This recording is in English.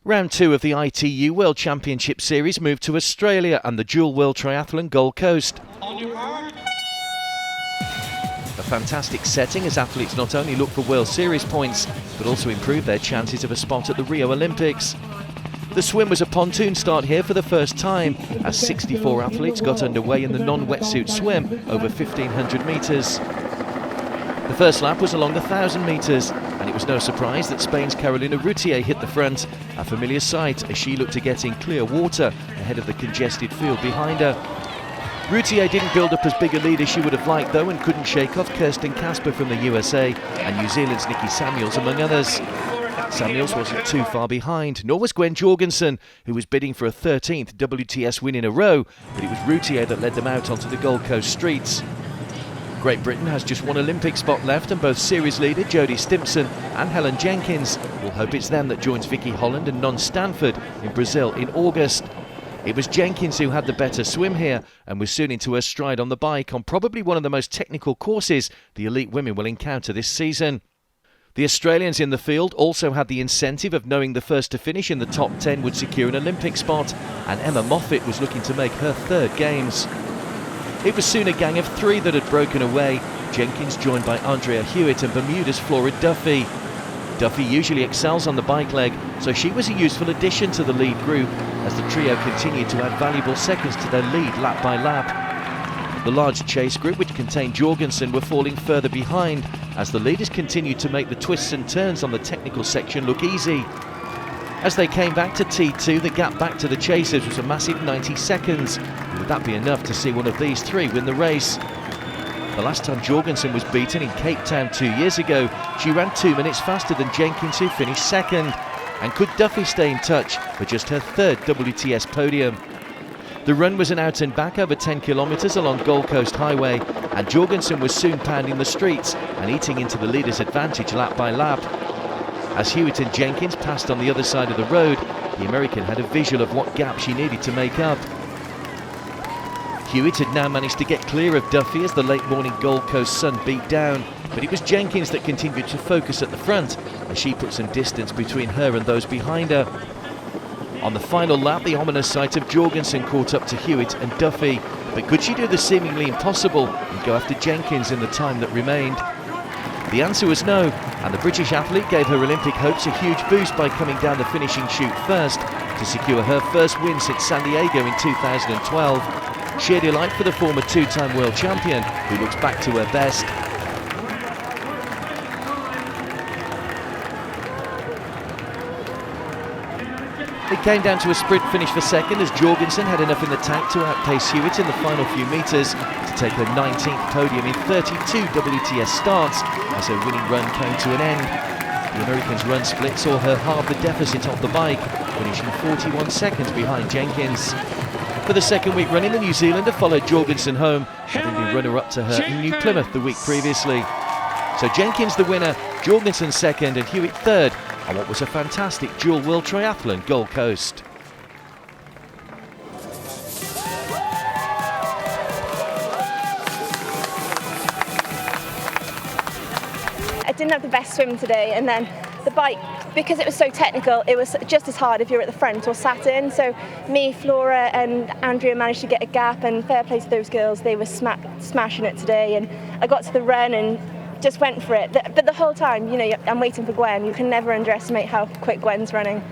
Round 2 of the ITU World Championship Series moved to Australia and the dual World Triathlon Gold Coast. A fantastic setting as athletes not only look for World Series points, but also improve their chances of a spot at the Rio Olympics. The swim was a pontoon start here for the first time, as 64 athletes got underway in the non-wetsuit swim over 1,500 metres. The first lap was along 1,000 metres, and it was no surprise that Spain's Carolina Routier hit the front, a familiar sight as she looked to get in clear water ahead of the congested field behind her. Routier didn't build up as big a lead as she would have liked though, and couldn't shake off Kirsten Casper from the USA and New Zealand's Nikki Samuels among others. Samuels wasn't too far behind, nor was Gwen Jorgensen, who was bidding for a 13th WTS win in a row, but it was Routier that led them out onto the Gold Coast streets. Great Britain has just one Olympic spot left, and both series leader Jodie Stimpson and Helen Jenkins will hope it's them that joins Vicky Holland and Non Stanford in Brazil in August. It was Jenkins who had the better swim here and was soon into her stride on the bike on probably one of the most technical courses the elite women will encounter this season. The Australians in the field also had the incentive of knowing the first to finish in the top 10 would secure an Olympic spot, and Emma Moffat was looking to make her third Games. It was soon a gang of 3 that had broken away, Jenkins joined by Andrea Hewitt and Bermuda's Flora Duffy. Duffy usually excels on the bike leg, so she was a useful addition to the lead group as the trio continued to add valuable seconds to their lead lap by lap. The large chase group, which contained Jorgensen, were falling further behind as the leaders continued to make the twists and turns on the technical section look easy. As they came back to T2, the gap back to the chasers was a massive 90 seconds. Would that be enough to see one of these 3 win the race? The last time Jorgensen was beaten in Cape Town 2 years ago, she ran 2 minutes faster than Jenkins, who finished second. And could Duffy stay in touch for just her 3rd WTS podium? The run was an out and back over 10 kilometres along Gold Coast Highway, and Jorgensen was soon pounding the streets and eating into the leader's advantage lap by lap. As Hewitt and Jenkins passed on the other side of the road, the American had a visual of what gap she needed to make up. Hewitt had now managed to get clear of Duffy as the late morning Gold Coast sun beat down, but it was Jenkins that continued to focus at the front as she put some distance between her and those behind her. On the final lap, the ominous sight of Jorgensen caught up to Hewitt and Duffy, but could she do the seemingly impossible and go after Jenkins in the time that remained? The answer was no, and the British athlete gave her Olympic hopes a huge boost by coming down the finishing chute first to secure her first win since San Diego in 2012. Sheer delight for the former 2-time world champion, who looks back to her best. It came down to a sprint finish for second as Jorgensen had enough in the tank to outpace Hewitt in the final few metres to take her 19th podium in 32 WTS starts as her winning run came to an end. The American's run split saw her halve the deficit off the bike, finishing 41 seconds behind Jenkins. For the second week running, the New Zealander followed Jorgensen home, having been runner-up to her in New Plymouth the week previously. So Jenkins the winner, Jorgensen second and Hewitt third on what was a fantastic dual World Triathlon Gold Coast. I didn't have the best swim today, and then the bike, because it was so technical, it was just as hard if you're at the front or sat in. So me, Flora and Andrea managed to get a gap, and fair play to those girls, they were smashing it today. And I got to the run and just went for it. But the whole time, you know, I'm waiting for Gwen. You can never underestimate how quick Gwen's running.